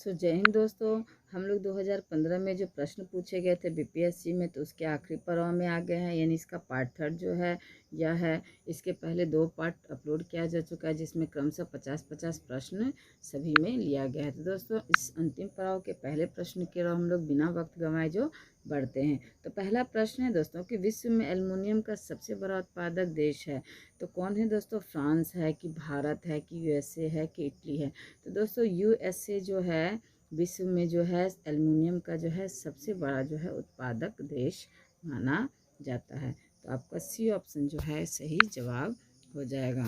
जय हिंद दोस्तों। हम लोग 2015 में जो प्रश्न पूछे गए थे बीपीएससी में, तो उसके आखिरी पड़ाव में आ गए हैं, यानी इसका पार्ट 3 जो है यह है। इसके पहले 2 पार्ट अपलोड किया जा चुका है, जिसमें क्रमशः 50-50 प्रश्न सभी में लिया गया है। तो दोस्तों, इस अंतिम पड़ाव के पहले प्रश्न की ओर हम लोग बिना वक्त गंवाए जो बढ़ते हैं। तो पहला प्रश्न है दोस्तों कि विश्व में एल्युमिनियम का सबसे बड़ा उत्पादक देश है, तो कौन है दोस्तों? फ्रांस है कि भारत है कि यूएसए है कि इटली है? तो दोस्तों, यूएसए जो है विश्व में जो है एल्युमिनियम का जो है सबसे बड़ा जो है उत्पादक देश माना जाता है। तो आपका सी ऑप्शन जो है सही जवाब हो जाएगा।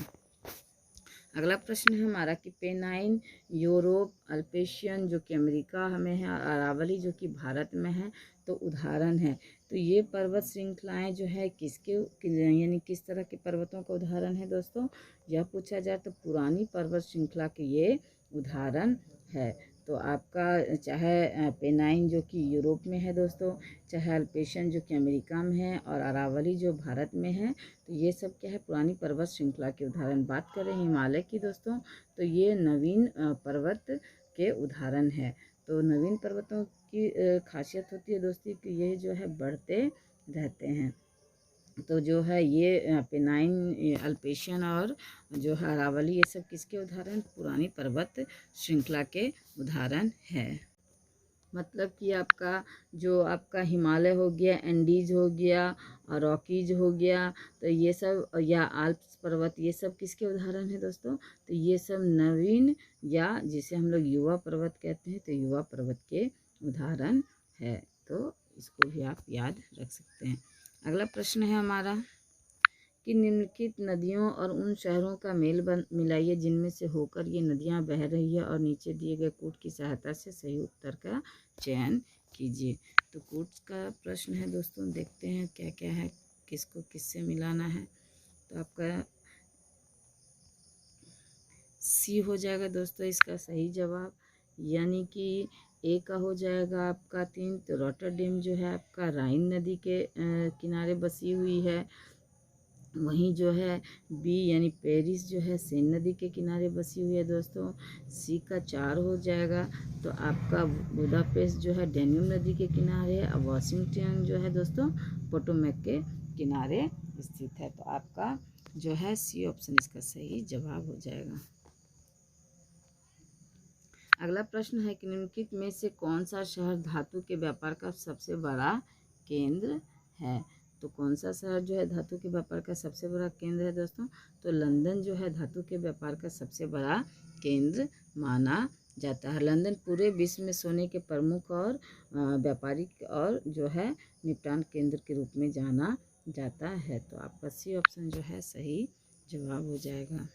अगला प्रश्न है हमारा कि पेनाइन यूरोप, अल्पेशियन जो कि अमेरिका में है, और अरावली जो कि भारत में है, तो उदाहरण है। तो ये पर्वत श्रृंखलाएं जो है यानी किस तरह के पर्वतों का उदाहरण है दोस्तों? यह पूछा जाए तो पुरानी पर्वत श्रृंखला के ये उदाहरण है। तो आपका चाहे पेनाइन जो कि यूरोप में है दोस्तों, चाहे अल्पेशियन जो कि अमेरिका में है, और अरावली जो भारत में है, तो ये सब क्या है? पुरानी पर्वत श्रृंखला के उदाहरण। बात करें हिमालय की दोस्तों, तो ये नवीन पर्वत के उदाहरण है। तो नवीन पर्वतों की खासियत होती है दोस्तों कि ये जो है बढ़ते रहते हैं। तो जो है ये पेनाइन, अल्पेशियन और जो है अरावली, ये सब किसके उदाहरण? पुरानी पर्वत श्रृंखला के उदाहरण है। मतलब कि आपका हिमालय हो गया, एंडीज हो गया और रॉकीज हो गया, तो ये सब, या आल्प्स पर्वत, ये सब किसके उदाहरण है दोस्तों? तो ये सब नवीन, या जिसे हम लोग युवा पर्वत कहते हैं, तो युवा पर्वत के उदाहरण है। तो इसको भी आप याद रख सकते हैं। अगला प्रश्न है हमारा कि निम्नलिखित नदियों और उन शहरों का मेल मिलाइए जिनमें से होकर ये नदियां बह रही है, और नीचे दिए गए कूट की सहायता से सही उत्तर का चयन कीजिए। तो कूट का प्रश्न है दोस्तों, देखते हैं क्या क्या है, किसको किससे मिलाना है। तो आपका सी हो जाएगा दोस्तों इसका सही जवाब, यानी कि ए का हो जाएगा आपका 3। तो रॉटरडेम जो है आपका राइन नदी के किनारे बसी हुई है। वहीं जो है बी यानी पेरिस जो है सेन नदी के किनारे बसी हुई है दोस्तों। सी का 4 हो जाएगा। तो आपका बुडापेस्ट जो है डेन्यूब नदी के किनारे है, और वाशिंगटन जो है दोस्तों पोटोमैक के किनारे स्थित है। तो आपका जो है सी ऑप्शन इसका सही जवाब हो जाएगा। अगला प्रश्न है कि निम्नलिखित में से कौन सा शहर धातु के व्यापार का सबसे बड़ा केंद्र है? तो कौन सा शहर जो है धातु के व्यापार का सबसे बड़ा केंद्र है दोस्तों? तो लंदन जो है धातु के व्यापार का सबसे बड़ा केंद्र माना जाता है। लंदन पूरे विश्व में सोने के प्रमुख और व्यापारिक और जो है निपटान केंद्र के रूप में जाना जाता है। तो आपका सी ऑप्शन जो है सही जवाब हो जाएगा।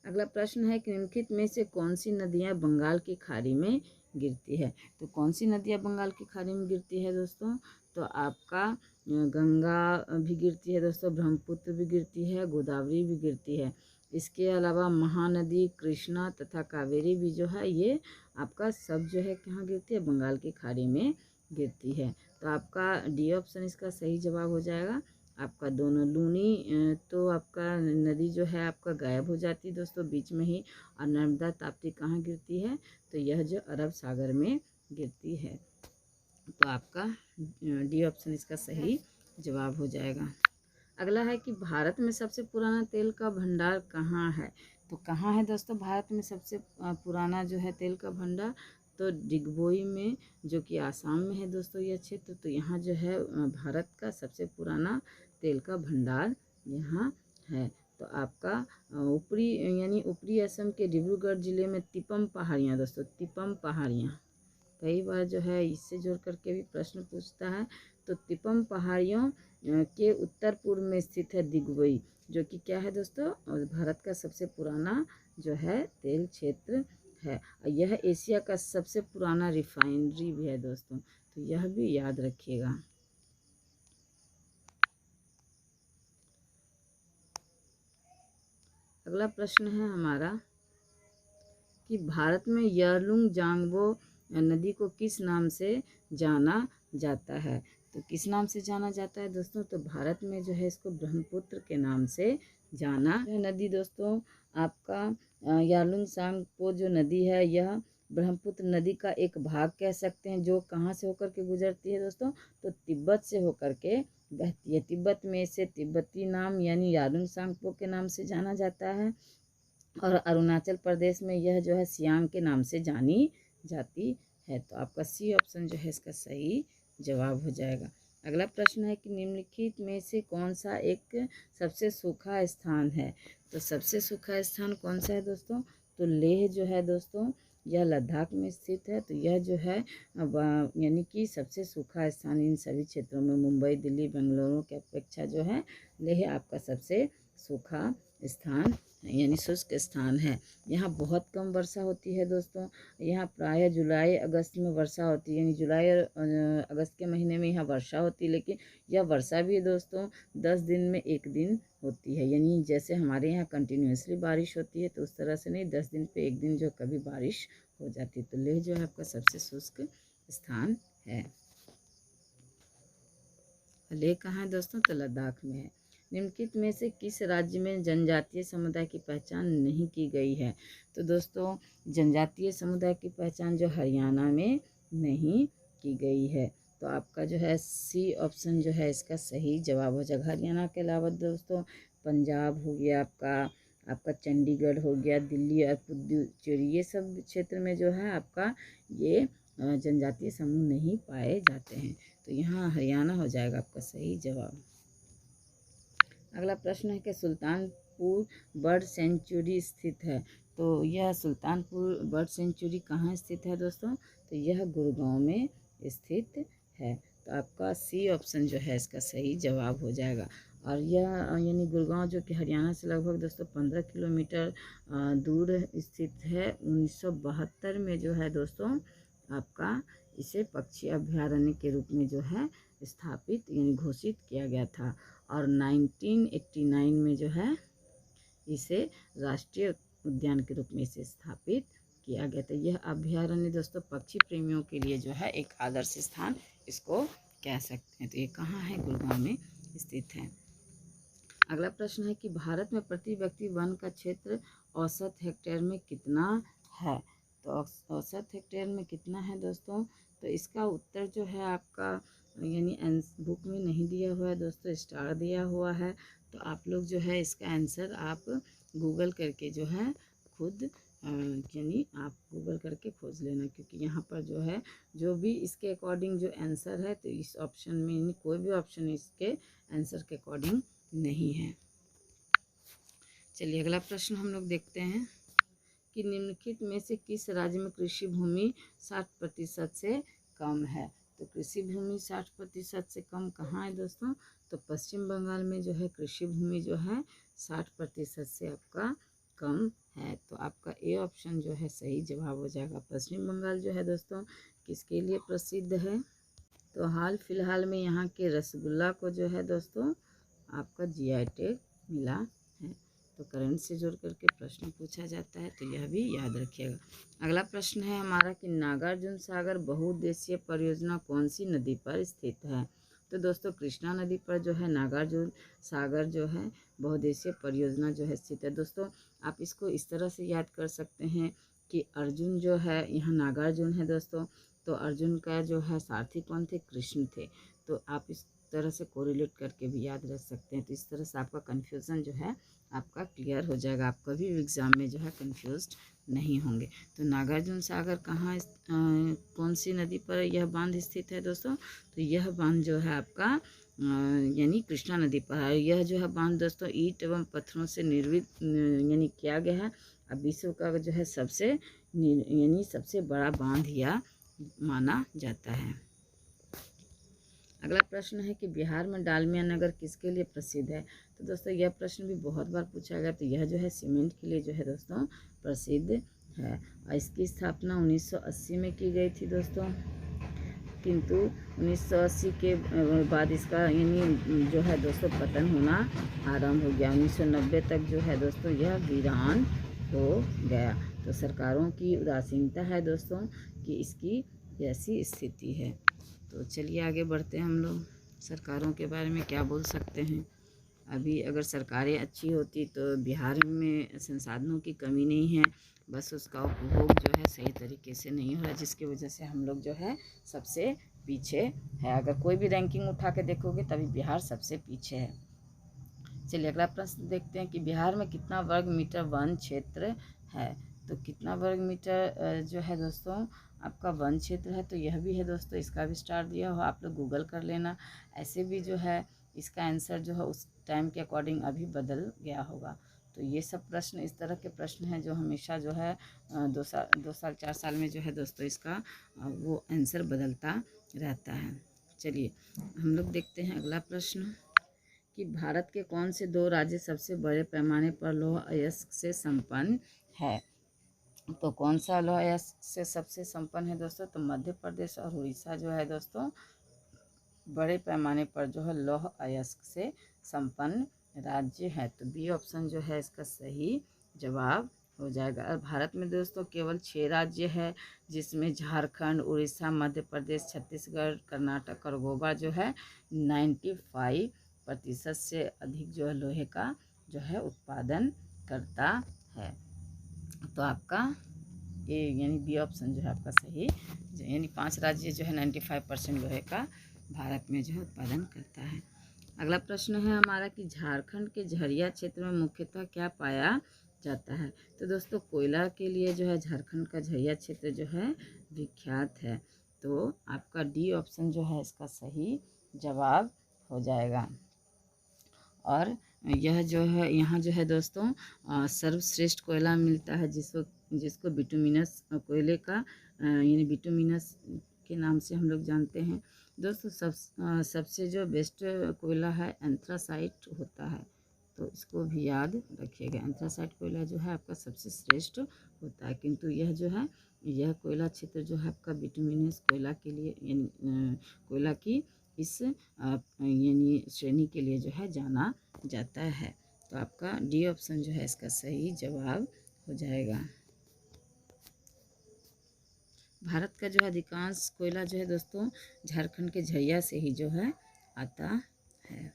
अगला प्रश्न है कि निम्नलिखित में से कौन सी नदियां बंगाल की खाड़ी में गिरती है? तो कौन सी नदियां बंगाल की खाड़ी में गिरती है दोस्तों? तो आपका गंगा भी गिरती है दोस्तों, ब्रह्मपुत्र भी गिरती है, गोदावरी भी गिरती है। इसके अलावा महानदी, कृष्णा तथा कावेरी भी जो है ये आपका सब जो है कहाँ गिरती है? बंगाल की खाड़ी में गिरती है। तो आपका डी ऑप्शन इसका सही जवाब हो जाएगा। आपका दोनों लूनी तो आपका नदी जो है आपका गायब हो जाती है दोस्तों बीच में ही, और नर्मदा ताप्ती कहाँ गिरती है? तो यह जो अरब सागर में गिरती है। तो आपका डी ऑप्शन इसका सही जवाब हो जाएगा। अगला है कि भारत में सबसे पुराना तेल का भंडार कहाँ है? तो कहाँ है दोस्तों भारत में सबसे पुराना जो है तेल का भंडार? तो डिगबोई में, जो कि आसाम में है दोस्तों यह क्षेत्र। तो यहाँ जो है भारत का सबसे पुराना तेल का भंडार यहाँ है। तो आपका ऊपरी यानी ऊपरी असम के डिब्रूगढ़ जिले में तिपम पहाड़ियाँ दोस्तों, तिपम पहाड़ियाँ कई बार जो है इससे जोड़ करके भी प्रश्न पूछता है। तो तिपम पहाड़ियों के उत्तर पूर्व में स्थित है दिग्बोई, जो कि क्या है दोस्तों? और भारत का सबसे पुराना जो है तेल क्षेत्र है। यह एशिया का सबसे पुराना रिफाइनरी भी है दोस्तों, तो यह भी याद रखिएगा। अगला प्रश्न है हमारा कि भारत में यारलुंग जांगबो नदी को किस नाम से जाना जाता है? तो किस नाम से जाना जाता है दोस्तों? तो भारत में जो है इसको ब्रह्मपुत्र के नाम से जाना है नदी दोस्तों। आपका यारलुंग सांगपो जो नदी है यह ब्रह्मपुत्र नदी का एक भाग कह सकते हैं, जो कहाँ से होकर के गुजरती है दोस्तों, तो तिब्बत से होकर के बहती है। तिब्बत में इसे तिब्बती नाम यानी यारुंग सांगपो के नाम से जाना जाता है, और अरुणाचल प्रदेश में यह जो है सियांग के नाम से जानी जाती है। तो आपका सी ऑप्शन जो है इसका सही जवाब हो जाएगा। अगला प्रश्न है कि निम्नलिखित में से कौन सा एक सबसे सूखा स्थान है। तो सबसे सूखा स्थान कौन सा है दोस्तों, तो लेह जो है दोस्तों, यह लद्दाख में स्थित है। तो यह जो है यानी कि सबसे सूखा स्थान इन सभी क्षेत्रों में, मुंबई, दिल्ली, बेंगलुरु के अपेक्षा जो है लेह आपका सबसे सूखा स्थान यानी शुष्क स्थान है। यहाँ बहुत कम वर्षा होती है दोस्तों। यहाँ प्रायः जुलाई अगस्त में वर्षा होती है, यानी जुलाई और अगस्त के महीने में यहाँ वर्षा होती है, लेकिन यह वर्षा भी दोस्तों 10 दिन में एक दिन होती है। यानी जैसे हमारे यहाँ कंटिन्यूसली बारिश होती है, तो उस तरह से नहीं, 10 दिन पे एक दिन जो कभी बारिश हो जाती है। तो लेह जो है आपका सबसे शुष्क स्थान है। लेह कहाँ है दोस्तों, तो लद्दाख में है। निम्नलिखित में से किस राज्य में जनजातीय समुदाय की पहचान नहीं की गई है। तो दोस्तों जनजातीय समुदाय की पहचान जो हरियाणा में नहीं की गई है। तो आपका जो है सी ऑप्शन जो है इसका सही जवाब हो जाएगा। हरियाणा के अलावा दोस्तों पंजाब हो गया, आपका चंडीगढ़ हो गया, दिल्ली और पुडुचेरी, ये सब क्षेत्र में जो है आपका ये जनजातीय समूह नहीं पाए जाते हैं। तो यहाँ हरियाणा हो जाएगा आपका सही जवाब। अगला प्रश्न है कि सुल्तानपुर बर्ड सेंचुरी स्थित है। तो यह सुल्तानपुर बर्ड सेंचुरी कहाँ स्थित है दोस्तों, तो यह गुड़गांव में स्थित है। तो आपका सी ऑप्शन जो है इसका सही जवाब हो जाएगा। और यह यानी गुड़गांव जो कि हरियाणा से लगभग दोस्तों 15 किलोमीटर दूर स्थित है। 1972 में जो है दोस्तों आपका इसे पक्षी अभ्यारण्य के रूप में जो है स्थापित यानी घोषित किया गया था, और 1989 में जो है इसे राष्ट्रीय उद्यान के रूप में इसे स्थापित किया गया था। यह अभ्यारण्य दोस्तों पक्षी प्रेमियों के लिए जो है एक आदर्श स्थान इसको कह सकते हैं। तो ये कहाँ है, गुड़गांव में स्थित है। अगला प्रश्न है कि भारत में प्रति व्यक्ति वन का क्षेत्र औसत हेक्टेयर में कितना है। तो औसत हेक्टेयर में कितना है दोस्तों, तो इसका उत्तर जो है आपका यानी बुक में नहीं दिया हुआ है दोस्तों, स्टार दिया हुआ है। तो आप लोग जो है इसका आंसर आप गूगल करके जो है खुद यानी आप गूगल करके खोज लेना, क्योंकि यहाँ पर जो है जो भी इसके अकॉर्डिंग जो आंसर है, तो इस ऑप्शन में कोई भी ऑप्शन इसके आंसर के अकॉर्डिंग नहीं है। चलिए अगला प्रश्न हम लोग देखते हैं कि निम्नलिखित में से किस राज्य में कृषि भूमि 60% से कम है। तो कृषि भूमि 60% से कम कहाँ है दोस्तों, तो पश्चिम बंगाल में जो है कृषि भूमि जो है 60% से आपका कम है। तो आपका ए ऑप्शन जो है सही जवाब हो जाएगा। पश्चिम बंगाल जो है दोस्तों किसके लिए प्रसिद्ध है, तो हाल फिलहाल में यहाँ के रसगुल्ला को जो है दोस्तों आपका GI टैग मिला है। तो करंट से जोड़ करके प्रश्न पूछा जाता है, तो यह भी याद रखिएगा। अगला प्रश्न है हमारा कि नागार्जुन सागर बहुउद्देशीय परियोजना कौन सी नदी पर स्थित है। तो दोस्तों कृष्णा नदी पर जो है नागार्जुन सागर जो है बहुउद्देशीय परियोजना जो है स्थित है। दोस्तों आप इसको इस तरह से याद कर सकते हैं कि अर्जुन जो है यहाँ नागार्जुन है दोस्तों, तो अर्जुन का जो है सारथी कौन थे, कृष्ण थे। तो आप इस तरह से कोरिलेट करके भी याद रख सकते हैं। तो इस तरह से आपका कन्फ्यूज़न जो है आपका क्लियर हो जाएगा, आप कभी भी एग्ज़ाम में जो है कन्फ्यूज्ड नहीं होंगे। तो नागार्जुन सागर कहाँ कौन सी नदी पर यह बांध स्थित है दोस्तों, तो यह बांध जो है आपका यानी कृष्णा नदी पर है। यह जो है बांध दोस्तों ईंट एवं पत्थरों से निर्मित यानी किया गया है। अब विश्व का जो है सबसे बड़ा बांध यह माना जाता है। अगला प्रश्न है कि बिहार में डालमिया नगर किसके लिए प्रसिद्ध है। तो दोस्तों यह प्रश्न भी बहुत बार पूछा गया। तो यह जो है सीमेंट के लिए जो है दोस्तों प्रसिद्ध है, और इसकी स्थापना 1980 में की गई थी दोस्तों, किंतु 1980 के बाद इसका यानी जो है दोस्तों पतन होना आरंभ हो गया। 1990 तक जो है दोस्तों यह वीरान हो गया। तो सरकारों की उदासीनता है दोस्तों कि इसकी ऐसी स्थिति है। तो चलिए आगे बढ़ते हैं हम लोग, सरकारों के बारे में क्या बोल सकते हैं। अभी अगर सरकारें अच्छी होती तो बिहार में संसाधनों की कमी नहीं है, बस उसका उपभोग जो है सही तरीके से नहीं हो रहा, जिसकी वजह से हम लोग जो है सबसे पीछे है। अगर कोई भी रैंकिंग उठा के देखोगे तभी बिहार सबसे पीछे है। चलिए अगला प्रश्न देखते हैं कि बिहार में कितना वर्ग मीटर वन क्षेत्र है। तो कितना वर्ग मीटर जो है दोस्तों आपका वन क्षेत्र है, तो यह भी है दोस्तों, इसका भी स्टार दिया हो, आप लोग गूगल कर लेना। ऐसे भी जो है इसका आंसर जो है उस टाइम के अकॉर्डिंग अभी बदल गया होगा। तो ये सब प्रश्न इस तरह के प्रश्न हैं जो हमेशा जो है 2 साल 4 साल में जो है दोस्तों इसका वो आंसर बदलता रहता है। चलिए हम लोग देखते हैं अगला प्रश्न कि भारत के कौन से 2 राज्य सबसे बड़े पैमाने पर लौह अयस्क से संपन्न है। तो कौन सा लौह अयस्क से सबसे संपन्न है दोस्तों, तो मध्य प्रदेश और उड़ीसा जो है दोस्तों बड़े पैमाने पर जो है लौह अयस्क से संपन्न राज्य है। तो बी ऑप्शन जो है इसका सही जवाब हो जाएगा। और भारत में दोस्तों केवल 6 राज्य है, जिसमें झारखंड, उड़ीसा, मध्य प्रदेश, छत्तीसगढ़, कर्नाटक और गोवा जो है 95% से अधिक जो है लोहे का जो है उत्पादन करता है। तो आपका ये यानी बी ऑप्शन जो है आपका सही, यानी 5 राज्य जो है 95% लोहे का भारत में जो है उत्पादन करता है। अगला प्रश्न है हमारा कि झारखंड के झरिया क्षेत्र में मुख्यतः क्या पाया जाता है। तो दोस्तों कोयला के लिए जो है झारखंड का झरिया क्षेत्र जो है विख्यात है। तो आपका डी ऑप्शन जो है इसका सही जवाब हो जाएगा। और यह जो है यहाँ जो है दोस्तों सर्वश्रेष्ठ कोयला मिलता है, जिसको बिटुमिनस कोयले का यानी बिटुमिनस के नाम से हम लोग जानते हैं। दोस्तों सबसे जो बेस्ट कोयला है एंथ्रासाइट होता है, तो इसको भी याद रखिएगा। एंथ्रासाइट कोयला जो है आपका सबसे श्रेष्ठ होता है, किंतु यह जो है यह कोयला क्षेत्र जो है आपका बिटुमिनस कोयला के लिए यानी कोयला की इस यानी श्रेणी के लिए जो है जाना जाता है। तो आपका डी ऑप्शन जो है इसका सही जवाब हो जाएगा। भारत का जो अधिकांश कोयला जो है दोस्तों झारखंड के झरिया से ही जो है आता है।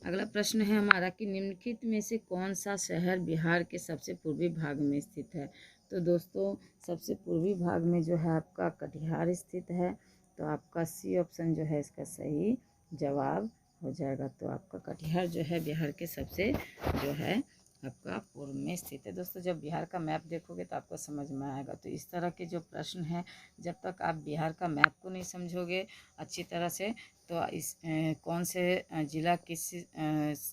अगला प्रश्न है हमारा कि निम्नलिखित में से कौन सा शहर बिहार के सबसे पूर्वी भाग में स्थित है। तो दोस्तों सबसे पूर्वी भाग में जो है आपका कटिहार स्थित है। तो आपका सी ऑप्शन जो है इसका सही जवाब हो जाएगा। तो आपका कटिहार जो है बिहार के सबसे जो है आपका पूर्व में स्थित है। दोस्तों जब बिहार का मैप देखोगे तो आपको समझ में आएगा। तो इस तरह के जो प्रश्न हैं जब तक आप बिहार का मैप को नहीं समझोगे अच्छी तरह से, तो इस कौन से ज़िला किस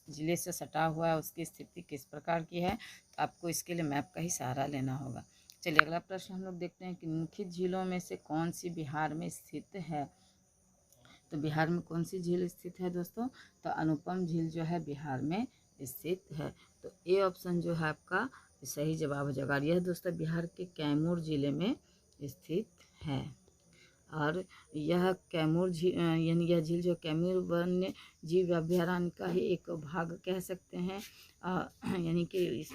ज़िले से सटा हुआ है, उसकी स्थिति किस प्रकार की है, तो आपको इसके लिए मैप का ही सहारा लेना होगा। चलिए अगला प्रश्न हम लोग देखते हैं कि निम्नलिखित झीलों में से कौन सी बिहार में स्थित है। तो बिहार में कौन सी झील स्थित है दोस्तों, तो अनुपम झील जो है बिहार में स्थित है। तो ए ऑप्शन जो है आपका सही जवाब हो जाएगा। यह दोस्तों बिहार के कैमूर ज़िले में स्थित है। और यह कैमूर झील यानी यह झील जो कैमूर वन्य जीव अभ्यारण्य का ही एक भाग कह सकते हैं। यानी कि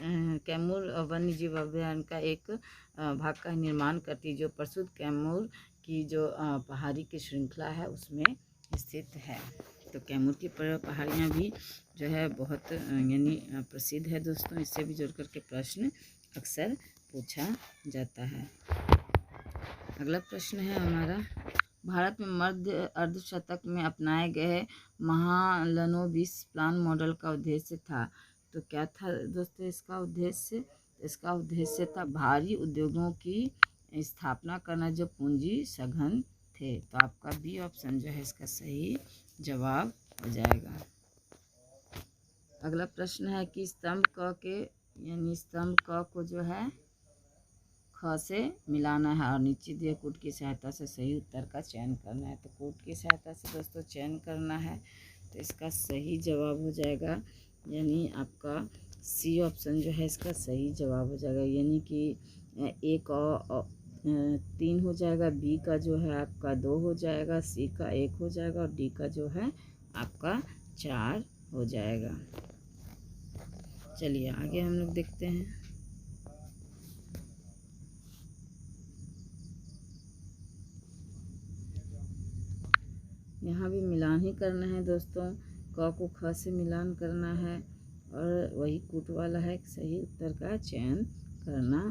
कैमूर वन्य जीव अभ्यारण्य का एक भाग का निर्माण करती है, जो प्रसिद्ध कैमूर की जो पहाड़ी की श्रृंखला है उसमें स्थित है। तो कैमूर की पहाड़ियाँ भी जो है बहुत यानी प्रसिद्ध है दोस्तों। इससे भी जुड़ कर के प्रश्न अक्सर पूछा जाता है। अगला प्रश्न है हमारा, भारत में मध्य अर्धशतक में अपनाए गए महालनोबिस प्लान मॉडल का उद्देश्य था। तो क्या था दोस्तों इसका उद्देश्य, इसका उद्देश्य था भारी उद्योगों की स्थापना करना जो पूंजी सघन थे। तो आपका बी ऑप्शन जो है इसका सही जवाब हो जाएगा। अगला प्रश्न है कि स्तंभ क के यानी स्तंभ क को जो है ख से मिलाना है और नीचे दिए कूट की सहायता से सही उत्तर का चयन करना है। तो कूट की सहायता से दोस्तों चयन करना है, तो इसका सही जवाब हो जाएगा यानी आपका सी ऑप्शन जो है इसका सही जवाब हो जाएगा। यानी कि ए का 3 हो जाएगा, बी का जो है आपका 2 हो जाएगा, सी का 1 हो जाएगा और डी का जो है आपका 4 हो जाएगा। चलिए आगे हम लोग देखते हैं। यहाँ भी मिलान ही करना है दोस्तों। क को ख से मिलान करना है और वही कूट वाला है, सही उत्तर का चयन करना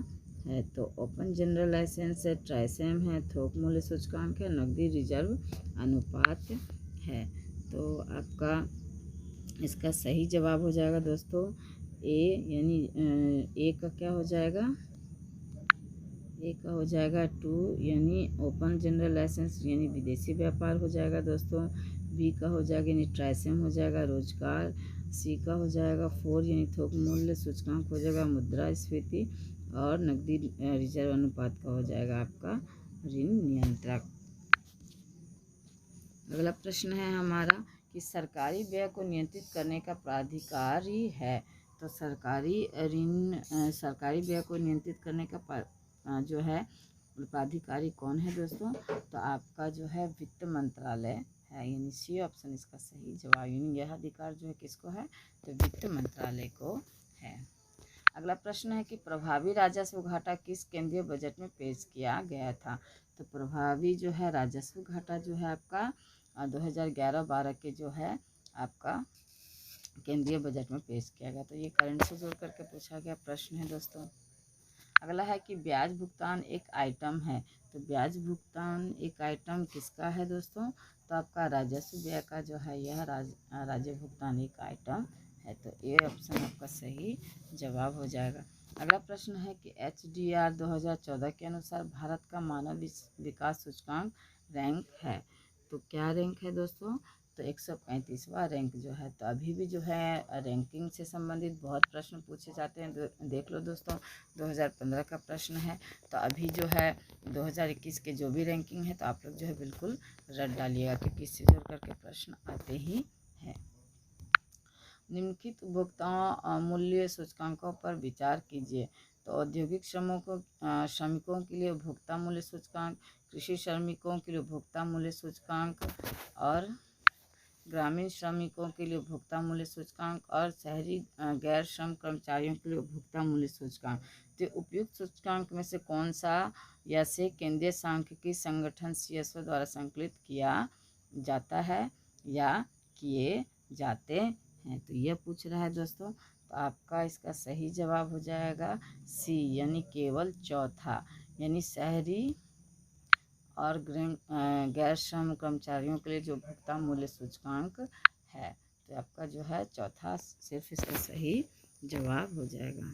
है। तो ओपन जनरल लाइसेंस है, ट्राइसेम है, थोक मूल्य सूचकांक है, नकदी रिजर्व अनुपात है। तो आपका इसका सही जवाब हो जाएगा दोस्तों ए, यानी ए का क्या हो जाएगा, ए का हो जाएगा 2 यानी ओपन जनरल लाइसेंस यानी विदेशी व्यापार हो जाएगा दोस्तों। बी का हो जाएगा यानी ट्राइसेम हो जाएगा रोजगार। सी का हो जाएगा 4 यानी थोक मूल्य सूचकांक हो जाएगा मुद्रास्फीति। और नकदी रिजर्व अनुपात का हो जाएगा आपका ऋण नियंत्रक। अगला प्रश्न है हमारा कि सरकारी व्यय को नियंत्रित करने का प्राधिकारी है। तो सरकारी व्यय को नियंत्रित करने का जो है प्राधिकारी कौन है दोस्तों, तो आपका जो है वित्त मंत्रालय है, यानी सी ऑप्शन इसका सही जवाब। यानी यह अधिकार जो है किसको है, तो वित्त मंत्रालय को है। अगला प्रश्न है कि प्रभावी राजस्व घाटा किस केंद्रीय बजट में पेश किया गया था। तो प्रभावी जो है राजस्व घाटा जो है आपका 2011-12 के जो है आपका केंद्रीय बजट में पेश किया गया। तो ये करंट से जोड़ करके पूछा गया प्रश्न है दोस्तों। अगला है कि ब्याज भुगतान एक आइटम है। तो ब्याज भुगतान एक आइटम किसका है दोस्तों, तो आपका राजस्व व्यय का जो है यह राज्य भुगतान एक आइटम है। तो ये ऑप्शन आपका सही जवाब हो जाएगा। अगला प्रश्न है कि HDR 2014 के अनुसार भारत का मानव विकास सूचकांक रैंक है। तो क्या रैंक है दोस्तों, तो 135वां रैंक जो है। तो अभी भी जो है रैंकिंग से संबंधित बहुत प्रश्न पूछे जाते हैं, देख लो दोस्तों 2015 का प्रश्न है। तो अभी जो है 2021 के जो भी रैंकिंग है तो आप लोग जो है बिल्कुल रट डालिएगा, क्योंकि इससे जोड़ करके प्रश्न आते ही हैं। निम्नलिखित उपभोक्ता मूल्य सूचकांकों पर विचार कीजिए। तो औद्योगिक श्रमिकों के लिए उपभोक्ता मूल्य सूचकांक, कृषि श्रमिकों के लिए उपभोक्ता मूल्य सूचकांक, और ग्रामीण श्रमिकों के लिए उपभोक्ता मूल्य सूचकांक, और शहरी गैर श्रम कर्मचारियों के लिए उपभोक्ता मूल्य सूचकांक। तो उपयुक्त सूचकांक में से कौन सा या से केंद्रीय सांख्यिकी संगठन CSO द्वारा संकलित किया जाता है या किए जाते हैं। तो यह पूछ रहा है दोस्तों। तो आपका इसका सही जवाब हो जाएगा सी, यानी केवल चौथा, यानी शहरी और गैर श्रम कर्मचारियों के लिए जो उपभोक्ता मूल्य सूचकांक है। तो आपका जो है चौथा सिर्फ इसका सही जवाब हो जाएगा।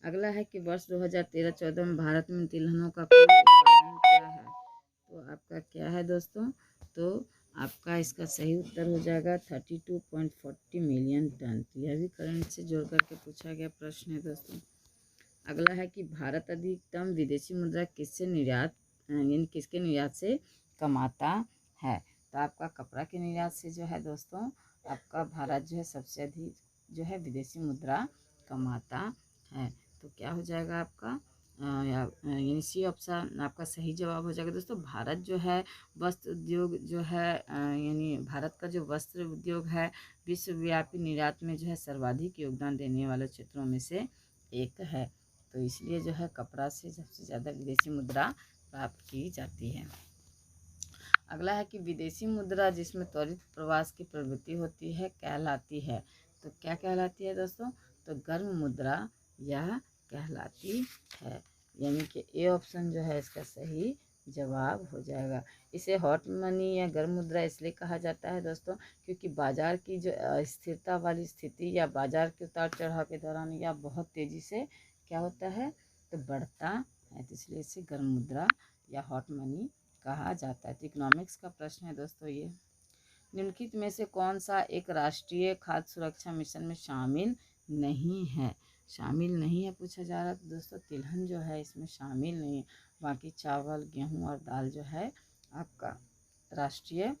अगला है कि वर्ष 2013-14 में भारत में तिलहनों का कुल उत्पादन क्या है। तो आपका क्या है दोस्तों, तो आपका इसका सही उत्तर हो जाएगा 32.40 मिलियन टन। तो यह भी करंट से जोड़ करके पूछा गया प्रश्न है दोस्तों। अगला है कि भारत अधिकतम विदेशी मुद्रा किससे निर्यात यानी किसके निर्यात से कमाता है। तो आपका कपड़ा के निर्यात से जो है दोस्तों आपका भारत जो है सबसे अधिक जो है विदेशी मुद्रा कमाता है। तो क्या हो जाएगा आपका यानी सी ऑप्शन आपका सही जवाब हो जाएगा दोस्तों। भारत जो है वस्त्र उद्योग जो है यानी भारत का जो वस्त्र उद्योग है विश्वव्यापी निर्यात में जो है सर्वाधिक योगदान देने वाले क्षेत्रों में से एक है। तो इसलिए जो है कपड़ा से सबसे ज़्यादा विदेशी मुद्रा प्राप्त की जाती है। अगला है कि विदेशी मुद्रा जिसमें त्वरित प्रवास की प्रवृत्ति होती है कहलाती है। तो क्या कहलाती है दोस्तों, तो गर्म मुद्रा यह कहलाती है। यानी कि ए ऑप्शन जो है इसका सही जवाब हो जाएगा। इसे हॉट मनी या गर्म मुद्रा इसलिए कहा जाता है दोस्तों क्योंकि बाजार की जो अस्थिरता वाली स्थिति या बाजार के उतार चढ़ाव के दौरान या बहुत तेज़ी से क्या होता है तो बढ़ता है, तो इसलिए इसे गर्म मुद्रा या हॉट मनी कहा जाता है। तो इकोनॉमिक्स का प्रश्न है दोस्तों ये। निम्नलिखित में से कौन सा एक राष्ट्रीय खाद्य सुरक्षा मिशन में शामिल नहीं है। शामिल नहीं है पूछा जा रहा है तो दोस्तों तिलहन जो है इसमें शामिल नहीं है। बाकी चावल गेहूं और दाल जो है आपका राष्ट्रीय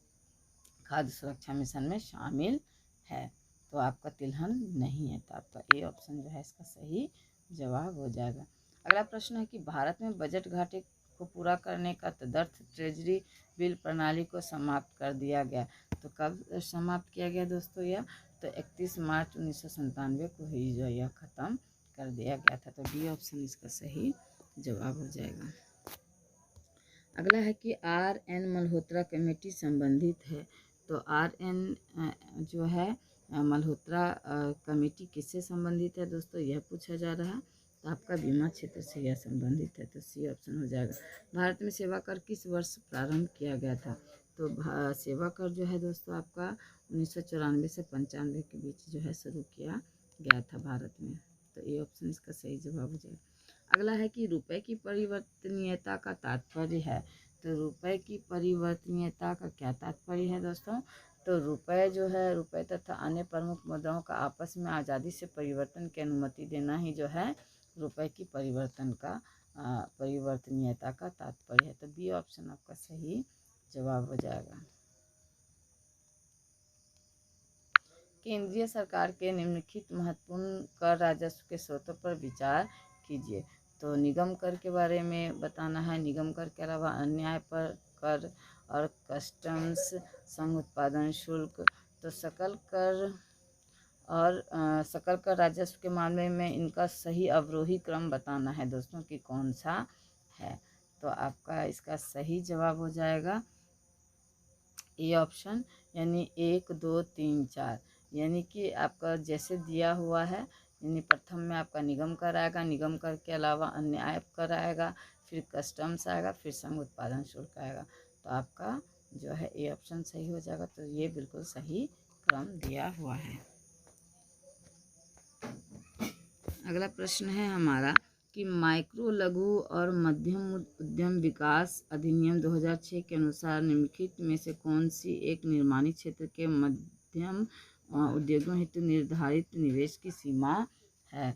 खाद्य सुरक्षा मिशन में शामिल है। तो आपका तिलहन नहीं है। तो आपका ए ऑप्शन जो है इसका सही जवाब हो जाएगा। अगला प्रश्न है कि भारत में बजट घाटे को पूरा करने का तदर्थ ट्रेजरी बिल प्रणाली को समाप्त कर दिया गया। तो कब समाप्त किया गया दोस्तों यह, तो 31 मार्च 1997 को ही जो यह ख़त्म कर दिया गया था। तो डी ऑप्शन इसका सही जवाब हो जाएगा। अगला है कि RN मल्होत्रा कमेटी संबंधित है। तो RN जो है मल्होत्रा कमेटी किससे संबंधित है दोस्तों, यह पूछा जा रहा है। तो आपका बीमा क्षेत्र से यह संबंधित है, तो सी ऑप्शन हो जाएगा। भारत में सेवा कर किस वर्ष प्रारंभ किया गया था, तो सेवा कर जो है दोस्तों आपका 1994 से 95 के बीच जो है शुरू किया गया था भारत में। तो ये ऑप्शन इसका सही जवाब हो जाएगा। अगला है कि रुपए की परिवर्तनीयता का तात्पर्य है, तो रुपए की परिवर्तनीयता का क्या तात्पर्य है दोस्तों, तो रुपए जो है, रुपए तथा अन्य प्रमुख मुद्राओं का आपस में आज़ादी से परिवर्तन की अनुमति देना ही जो है रुपए की परिवर्तनीयता का तात्पर्य है। तो बी ऑप्शन आपका सही जवाब हो जाएगा। केंद्रीय सरकार के निम्नलिखित महत्वपूर्ण कर राजस्व के स्रोतों पर विचार कीजिए। तो निगम कर के बारे में बताना है। निगम कर के अलावा अन्य पर कर और कस्टम्स, संघ उत्पादन शुल्क। तो सकल कर और सकल कर राजस्व के मामले में इनका सही अवरोही क्रम बताना है दोस्तों कि कौन सा है। तो आपका इसका सही जवाब हो जाएगा ए ऑप्शन, यानी 1 2 3 4, यानी कि आपका जैसे दिया हुआ है, यानी प्रथम में आपका निगम कर आएगा, निगम कर के अलावा अन्य आय कर आएगा, फिर कस्टम्स आएगा, फिर संघ उत्पादन शुल्क आएगा। तो आपका जो है ए ऑप्शन सही हो जाएगा। तो ये बिल्कुल सही क्रम दिया हुआ है। अगला प्रश्न है हमारा कि माइक्रो लघु और मध्यम उद्यम विकास अधिनियम 2006 के अनुसार निम्नलिखित में से कौन सी एक निर्माणी क्षेत्र के मध्यम उद्योगों हेतु निर्धारित निवेश की सीमा है।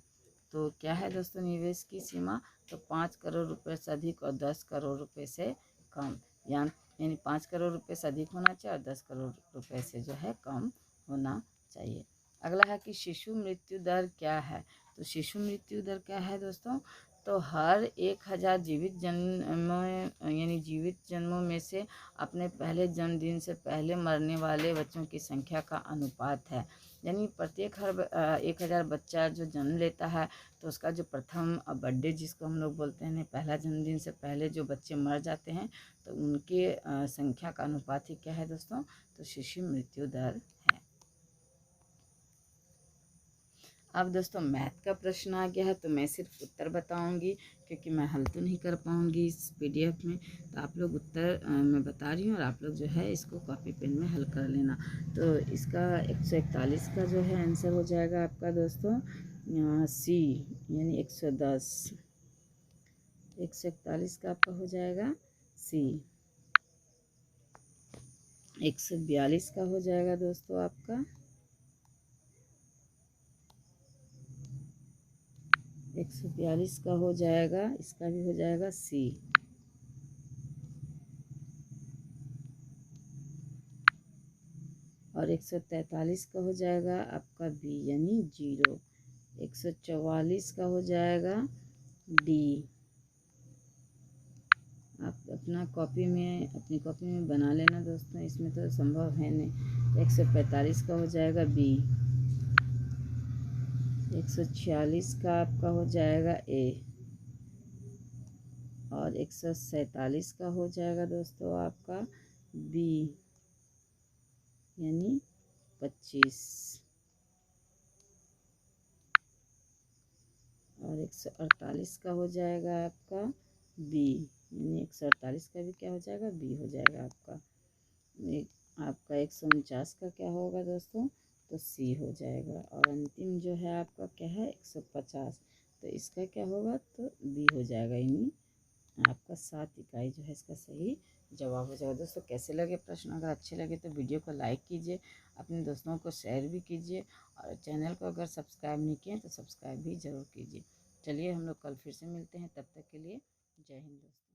तो क्या है दोस्तों निवेश की सीमा, तो 5 करोड़ रुपए से अधिक और 10 करोड़ रुपए से कम, यानी 5 करोड़ रुपए से अधिक होना चाहिए और 10 करोड़ रुपए से जो है कम होना चाहिए। अगला है कि शिशु मृत्यु दर क्या है, तो शिशु मृत्यु दर क्या है दोस्तों, तो हर 1000 जीवित जन्मों यानी जीवित जन्मों में से अपने पहले जन्मदिन से पहले मरने वाले बच्चों की संख्या का अनुपात है। यानी प्रत्येक 1000 बच्चा जो जन्म लेता है तो उसका जो प्रथम बर्थडे जिसको हम लोग बोलते हैं, पहला जन्मदिन से पहले जो बच्चे मर जाते हैं तो उनके संख्या का अनुपात ही क्या है दोस्तों, तो शिशु मृत्यु दर है। अब दोस्तों मैथ का प्रश्न आ गया है, तो मैं सिर्फ उत्तर बताऊंगी क्योंकि मैं हल तो नहीं कर पाऊंगी इस PDF में। तो आप लोग उत्तर मैं बता रही हूँ और आप लोग जो है इसको कॉपी पेन में हल कर लेना। तो इसका 141 का जो है आंसर हो जाएगा आपका दोस्तों सी, यानी 110। 141 का आपका हो जाएगा सी। 142 का हो जाएगा दोस्तों आपका 142 का हो जाएगा, इसका भी हो जाएगा सी। और 143 का हो जाएगा आपका बी, यानी 0। 144 का हो जाएगा डी। आप अपनी कॉपी में बना लेना दोस्तों, इसमें तो संभव है नहीं। 145 का हो जाएगा बी। 146 का आपका हो जाएगा ए। और 147 का हो जाएगा दोस्तों आपका बी, यानी 25। और 148 का हो जाएगा आपका बी, यानी 148 का भी क्या हो जाएगा, बी हो जाएगा आपका। आपका 149 का क्या होगा दोस्तों, तो सी हो जाएगा। और अंतिम जो है आपका क्या है 150, तो इसका क्या होगा, तो बी हो जाएगा, यानी आपका 7 इकाई जो है इसका सही जवाब हो जाएगा। दोस्तों कैसे लगे प्रश्न, अगर अच्छे लगे तो वीडियो को लाइक कीजिए, अपने दोस्तों को शेयर भी कीजिए, और चैनल को अगर सब्सक्राइब नहीं किए तो सब्सक्राइब भी ज़रूर कीजिए। चलिए हम लोग कल फिर से मिलते हैं, तब तक के लिए जय हिंद दोस्तों।